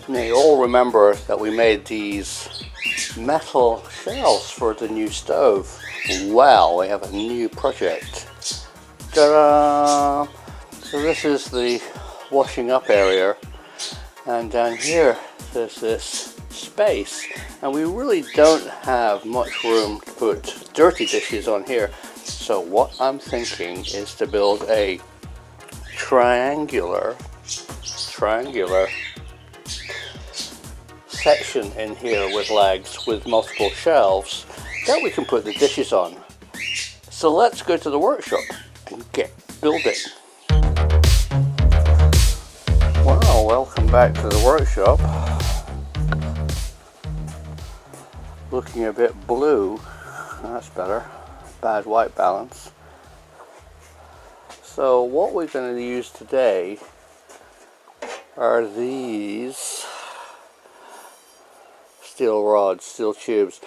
Now you all remember that we made these metal shelves for the new stove. Well, we have a new project. Ta-da! So this is the washing up area, and down here there's this space, and we really don't have much room to put dirty dishes on here. So what I'm thinking is to build a triangular section in here with legs with multiple shelves that we can put the dishes on. So let's go to the workshop and get building. Well, welcome back to the workshop. Looking a bit blue, that's better. Bad white balance. So what we're going to use today are these steel rods, steel tubes.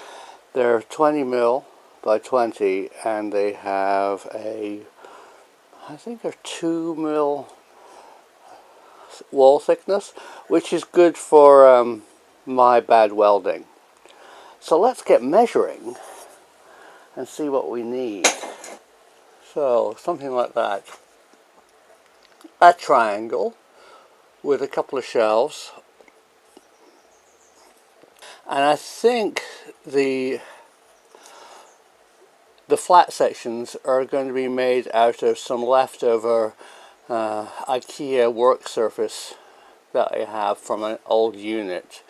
They're 20 mil by 20, and they have I think they're 2 mil wall thickness, which is good for my bad welding. So let's get measuring and see what we need. So something like that. A triangle with a couple of shelves. And I think the flat sections are going to be made out of some leftover IKEA work surface that I have from an old unit.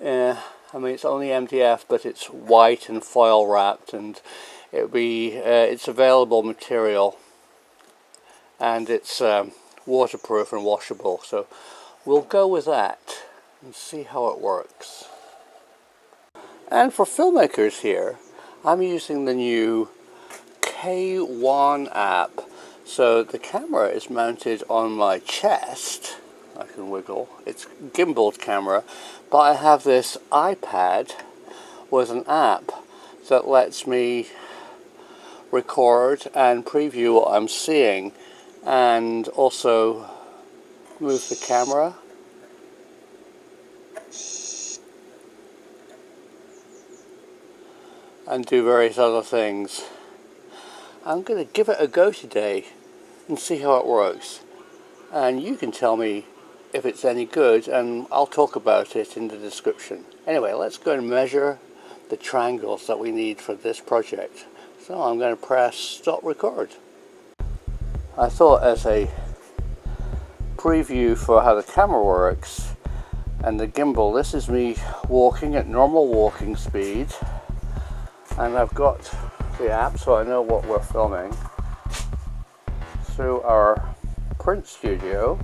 I mean, it's only MDF, but it's white and foil wrapped, and it's available material, and it's waterproof and washable. So we'll go with that and see how it works. And for filmmakers here, I'm using the new K1 app. So the camera is mounted on my chest. I can wiggle. It's a gimbaled camera, but I have this iPad with an app that lets me record and preview what I'm seeing, and also move the camera. And do various other things. I'm going to give it a go today and see how it works. And you can tell me if it's any good, and I'll talk about it in the description. Anyway, let's go and measure the triangles that we need for this project. So I'm going to press stop record. I thought, as a preview for how the camera works and the gimbal, this is me walking at normal walking speed. And I've got the app, so I know what we're filming, through our print studio.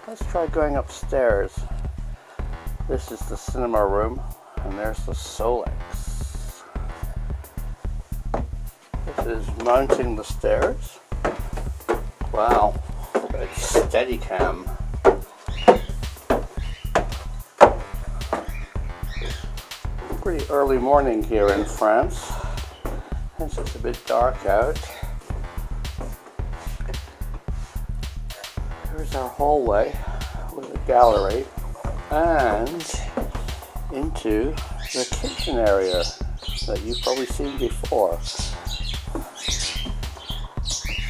Let's try going upstairs. This is the cinema room, and there's the Solex. This is mounting the stairs. Wow, it's Steadicam. Pretty early morning here in France. It's just a bit dark out. Here's our hallway with a gallery and into the kitchen area that you've probably seen before.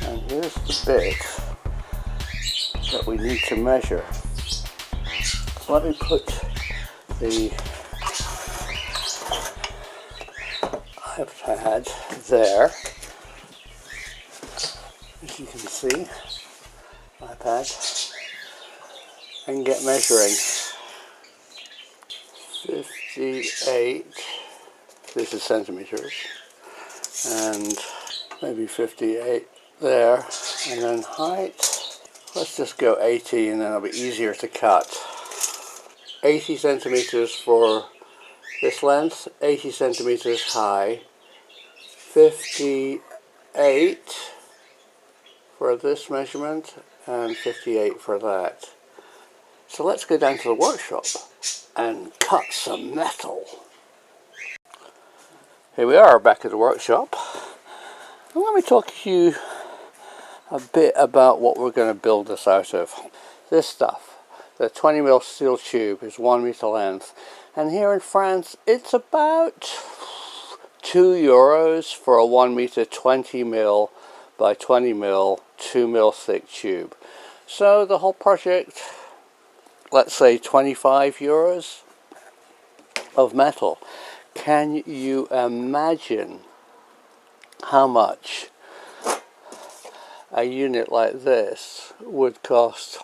And here's the bit that we need to measure. So let me put the iPad there, as you can see, iPad, and get measuring. 58, this is centimeters, and maybe 58 there, and then height, let's just go 80, and then it'll be easier to cut. 80 centimeters for this length, 80 centimeters high, 58 for this measurement, and 58 for that. So let's go down to the workshop and cut some metal. Here we are back at the workshop. And let me talk to you a bit about what we're going to build this out of. This stuff. The 20mm steel tube is 1 meter length, and here in France it's about €2 for a 1 meter 20mm by 20mm 2mm thick tube. So the whole project, let's say €25 of metal. Can you imagine how much a unit like this would cost,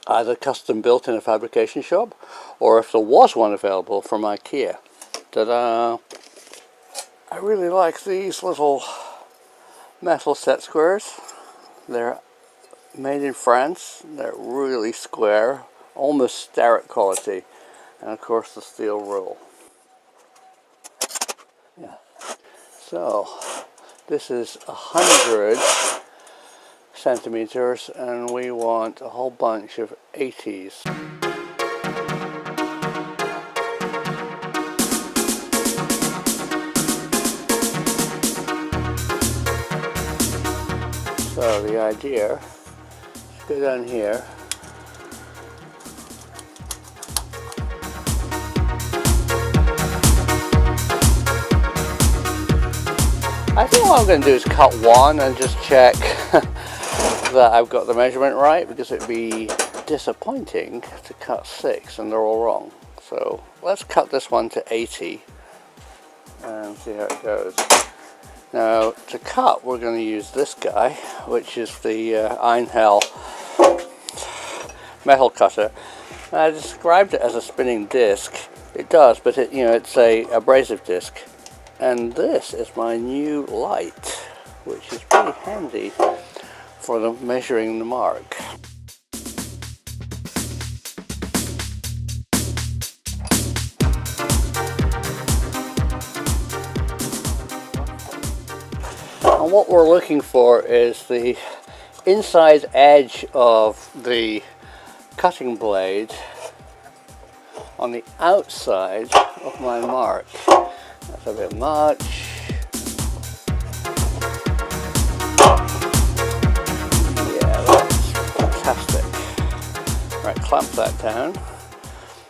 either custom built in a fabrication shop, or if there was one available from IKEA? Ta-da! I really like these little metal set squares. They're made in France. They're really square, almost steric quality, and of course the steel rule. Yeah. So this is 100 centimeters, and we want a whole bunch of 80s. So the idea is go down here, I think what I'm going to do is cut one and just check that I've got the measurement right, because it'd be disappointing to cut 6 and they're all wrong. So let's cut this one to 80 and see how it goes. Now to cut, we're going to use this guy, which is the inHD metal cutter. I described it as a spinning disc. It does, but it's a abrasive disc. And this is my new light, which is pretty handy for measuring the mark. And what we're looking for is the inside edge of the cutting blade on the outside of my mark. That's a bit much. Yeah, that's fantastic. Right, clamp that down.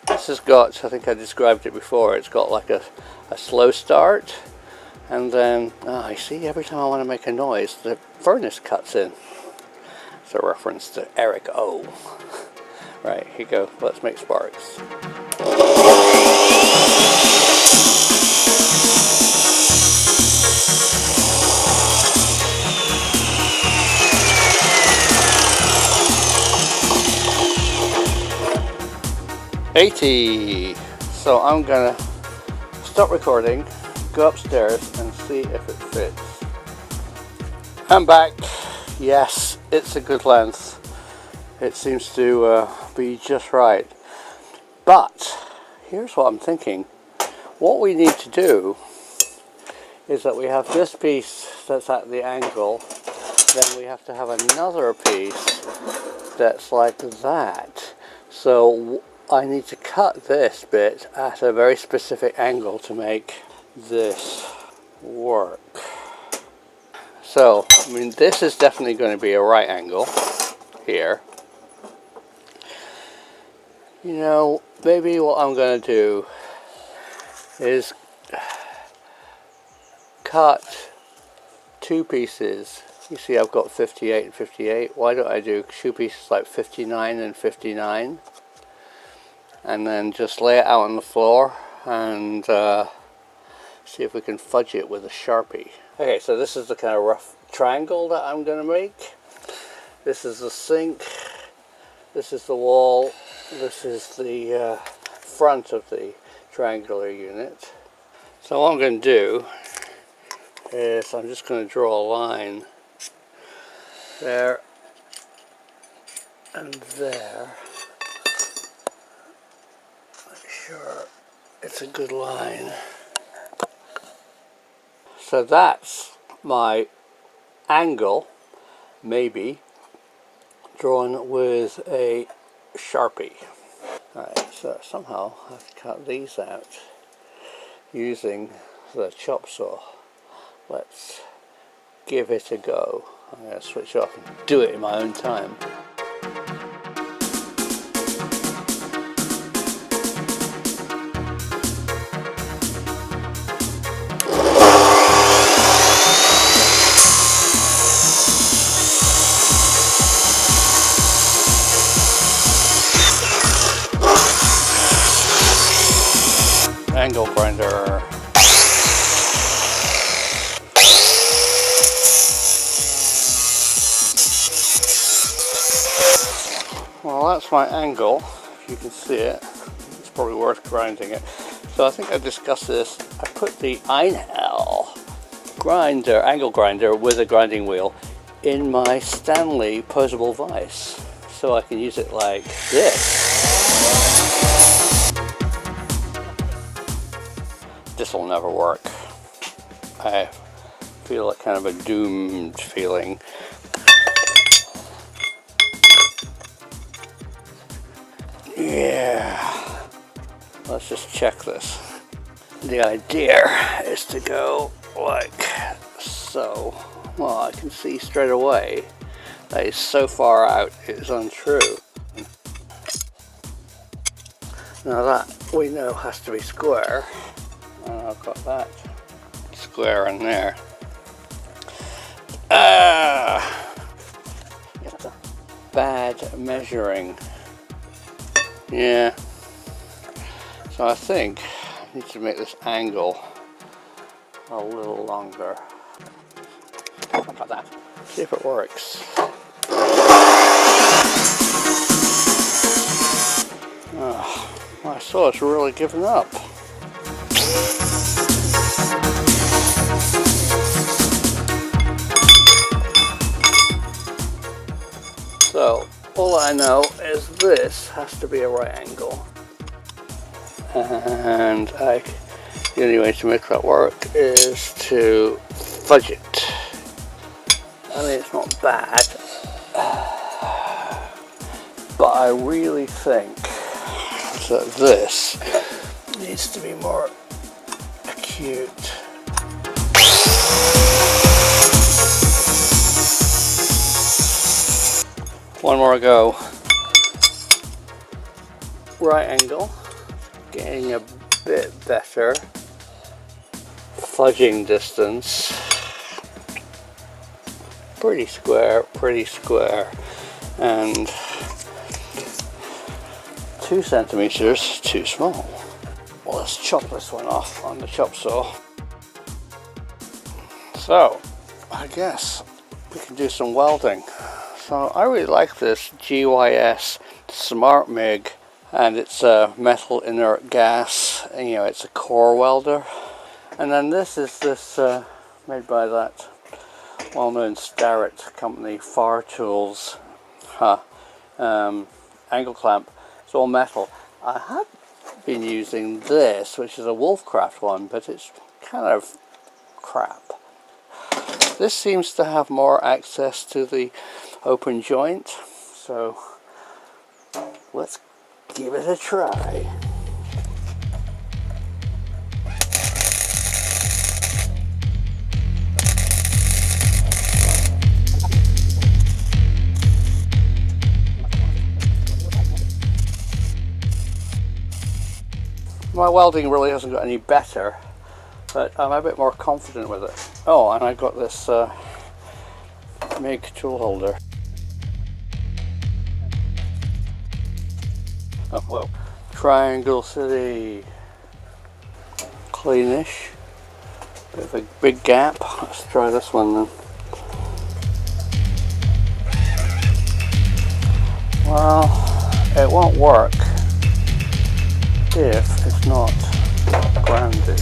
This has got, I think I described it before, it's got like a slow start, and then, I see, every time I want to make a noise, the furnace cuts in. It's a reference to Eric O. Right, here you go, let's make sparks. 80. So I'm gonna stop recording, go upstairs and see if it fits. I'm back. Yes, it's a good length. It seems to be just right. But here's what I'm thinking. What we need to do is that we have this piece that's at the angle, then we have to have another piece that's like that. So I need to cut this bit at a very specific angle to make this work. So, I mean, this is definitely going to be a right angle here. You know, maybe what I'm going to do is cut two pieces. You see I've got 58 and 58. Why don't I do two pieces like 59 and 59? And then just lay it out on the floor and see if we can fudge it with a Sharpie. Okay, so this is the kind of rough triangle that I'm going to make. This is the sink, this is the wall, this is the front of the triangular unit. So what I'm going to do is I'm just going to draw a line there and there. Make sure it's a good line. So that's my angle, maybe, drawn with a Sharpie. Alright, so somehow I have to cut these out using the chop saw. Let's give it a go. I'm going to switch off and do it in my own time. angle grinder. Well, that's my angle. If you can see it, it's probably worth grinding it. So I think I discussed this. I put the inHD grinder, angle grinder with a grinding wheel in my Stanley posable vise, so I can use it like this. This will never work. I feel like kind of a doomed feeling. Yeah, let's just check this. The idea is to go like so. Well, I can see straight away that is so far out it is untrue. Now that we know has to be square, and I've got that square in there. Bad measuring. Yeah. So I think I need to make this angle a little longer. Like that. See if it works. Oh, my saw is really giving up. So all I know is this has to be a right angle, and the only way to make that work is to fudge it. I mean, it's not bad, but I really think that this needs to be more acute. One more go. Right angle, getting a bit better. Fudging distance. Pretty square, and 2 centimeters too small. Well, let's chop this one off on the chop saw. So, I guess we can do some welding. So I really like this GYS Smart MIG, and it's a metal inert gas, and, you know, it's a core welder. And then this is made by that well-known Starrett company, Far Tools, angle clamp. It's all metal. I have been using this, which is a Wolfcraft one, but it's kind of crap. This seems to have more access to the open joint, so let's give it a try. My welding really hasn't got any better, but I'm a bit more confident with it. Oh, and I got this MIG tool holder. Oh, whoa. Triangle City. Cleanish. Bit of a big gap. Let's try this one then. Well, it won't work if it's not grounded.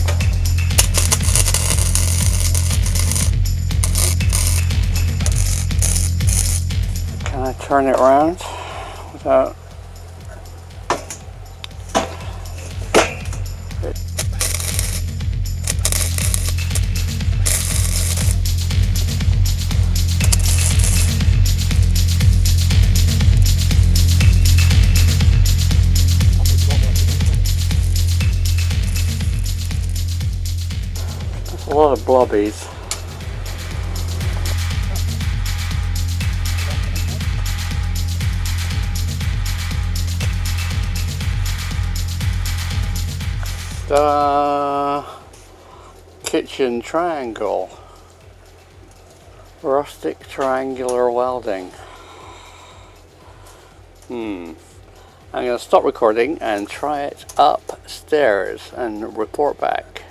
Can I turn it around without it? That's a lot of blobbies. Kitchen triangle, rustic triangular welding. I'm going to stop recording and try it upstairs and report back.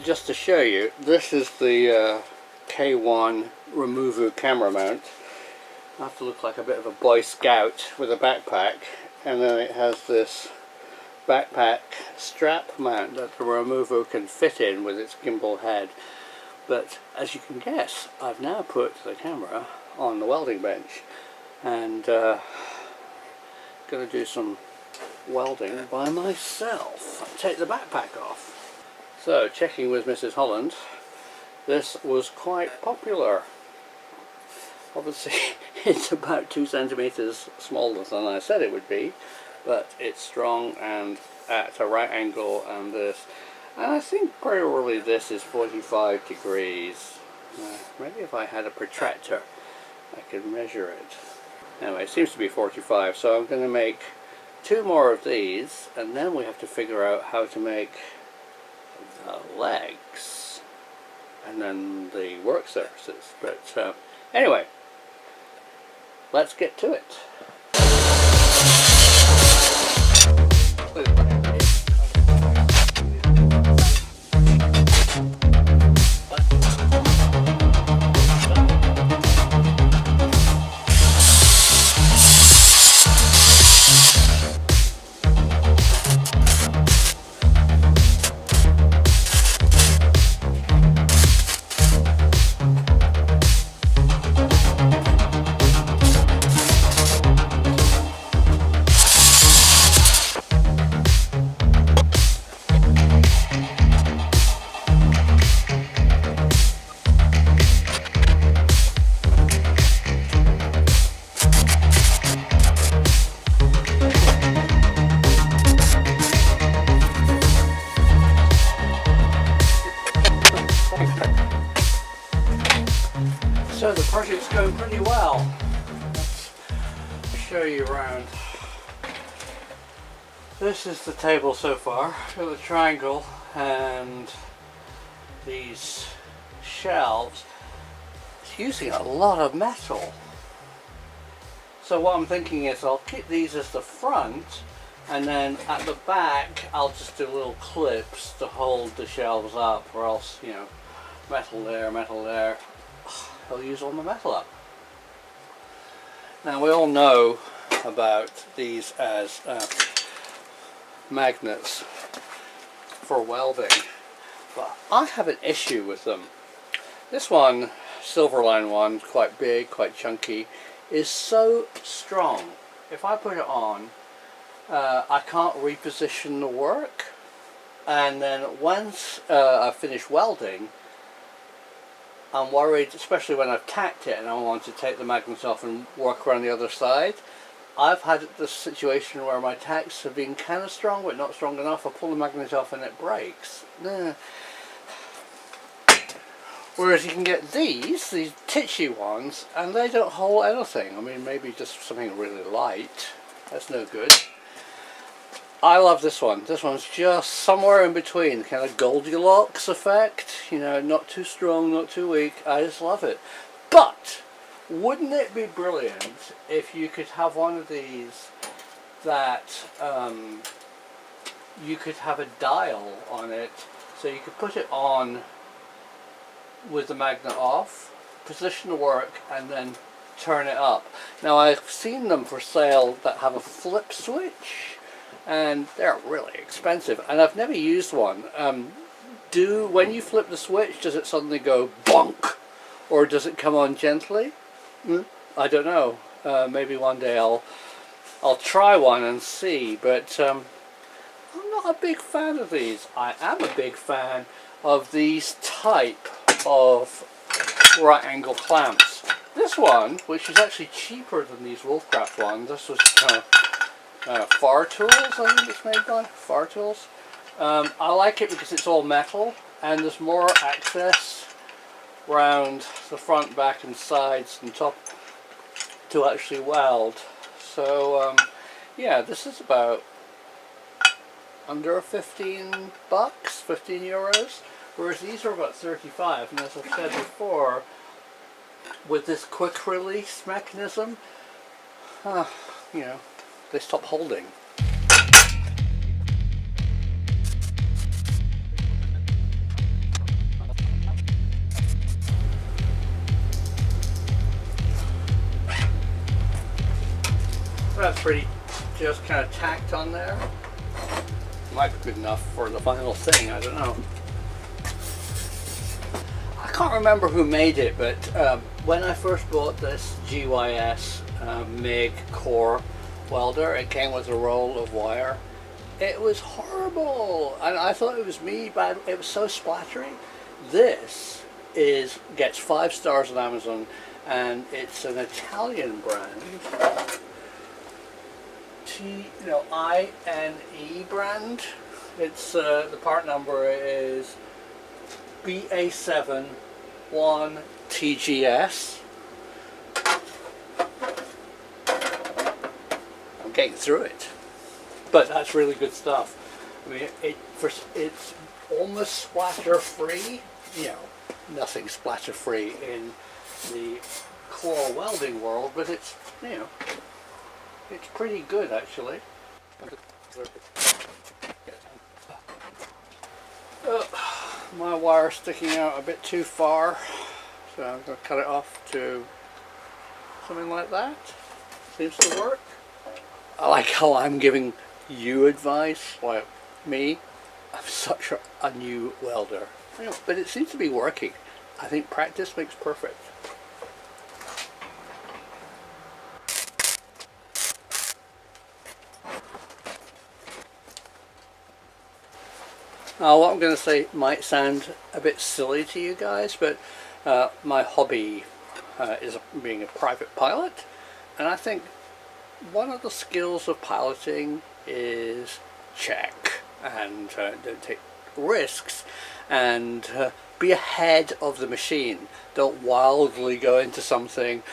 Just to show you, this is the K1 Removu camera mount. I have to look like a bit of a Boy Scout with a backpack, and then it has this backpack strap mount that the Removu can fit in with its gimbal head. But as you can guess, I've now put the camera on the welding bench and going to do some welding by myself. Take the backpack off. So, checking with Mrs. Holland, this was quite popular. Obviously it's about 2 centimeters smaller than I said it would be, but it's strong and at a right angle, and this, and I think probably this is 45 degrees. Maybe if I had a protractor I could measure it. Anyway, it seems to be 45, so I'm going to make 2 more of these, and then we have to figure out how to make the legs and then the work surfaces. But anyway, let's get to it. So the project's going pretty well. Let's show you around. This is the table so far. Got the triangle and these shelves. It's using a lot of metal. So what I'm thinking is I'll keep these as the front, and then at the back I'll just do little clips to hold the shelves up, or else, you know, metal there, metal there. I'll use all my metal up. Now we all know about these as magnets for welding, but I have an issue with them. This one, Silverline one, quite big, quite chunky, is so strong. If I put it on, I can't reposition the work, and then once I finish welding, I'm worried, especially when I've tacked it and I want to take the magnets off and work around the other side. I've had this situation where my tacks have been kind of strong but not strong enough. I pull the magnet off and it breaks. Whereas you can get these titchy ones, and they don't hold anything. I mean, maybe just something really light. That's no good. I love this one. This one's just somewhere in between, kind of Goldilocks effect. You know, not too strong, not too weak. I just love it. But wouldn't it be brilliant if you could have one of these that you could have a dial on it, so you could put it on with the magnet off, position the work, and then turn it up. Now I've seen them for sale that have a flip switch, and they're really expensive, and I've never used one. When you flip the switch, does it suddenly go bonk, or does it come on gently? I don't know. Maybe one day I'll try one and see, but I'm not a big fan of these. I am a big fan of these type of right angle clamps. This one, which is actually cheaper than these Wolfcraft ones, this was kind of Far Tools, I think it's made by Far Tools. I like it because it's all metal and there's more access round the front, back and sides and top to actually weld. So yeah, this is about under 15 bucks, 15 euros, whereas these are about 35, and as I've said before, with this quick release mechanism, you know, they stop holding. That's pretty just kind of tacked on there. Might be good enough for the final thing, I don't know. I can't remember who made it, but when I first bought this GYS MIG core welder, it came with a roll of wire. It was horrible, and I thought it was me, but it was so splattery. This gets 5 stars on Amazon, and it's an Italian brand. INE brand. It's the part number is BA71TGS. I'm getting through it, but that's really good stuff. I mean, it's almost splatter free. You know, nothing splatter free in the core welding world, but it's, you know, it's pretty good actually. My wire's sticking out a bit too far, so I'm going to cut it off to something like that. Seems to work. I like how I'm giving you advice, like me. I'm such a new welder, you know, but it seems to be working. I think practice makes perfect. What I'm going to say might sound a bit silly to you guys, but my hobby is being a private pilot, and I think one of the skills of piloting is check and don't take risks and be ahead of the machine. Don't wildly go into something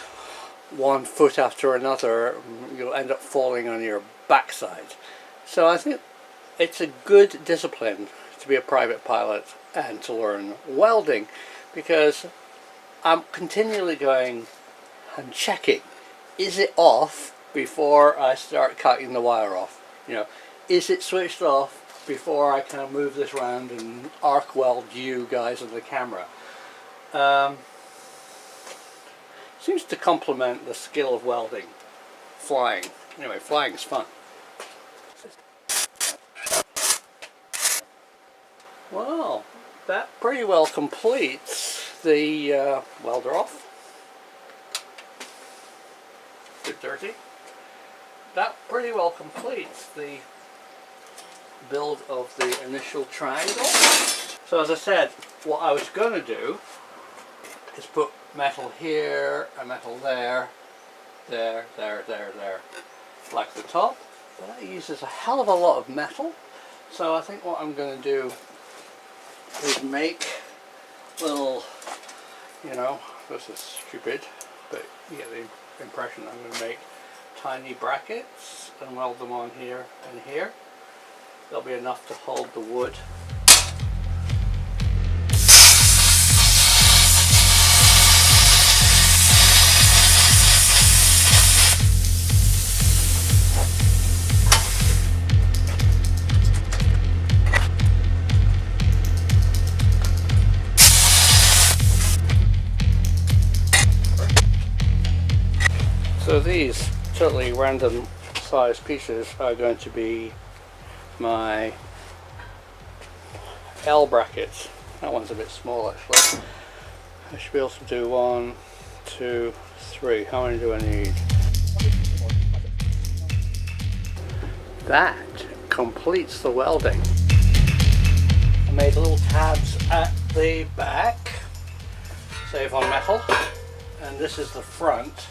1 foot after another. You'll end up falling on your backside. So I think it's a good discipline to be a private pilot and to learn welding, because I'm continually going and checking, is it off before I start cutting the wire off? You know, is it switched off before I kind of move this around and arc weld you guys on the camera? Seems to complement the skill of welding. Flying. Anyway, flying is fun. Well, that pretty well completes the welder off. A bit dirty. That pretty well completes the build of the initial triangle. So as I said, what I was going to do is put metal here and metal there, there, like the top. But that uses a hell of a lot of metal. So I think what I'm going to do is make little, you know, this is stupid, but you get the impression I'm going to make tiny brackets and weld them on here and here. There'll be enough to hold the wood. So these totally random size pieces are going to be my L brackets. That one's a bit small actually. I should be able to do 1, 2, 3. How many do I need? That completes the welding. I made little tabs at the back, save on metal, and this is the front.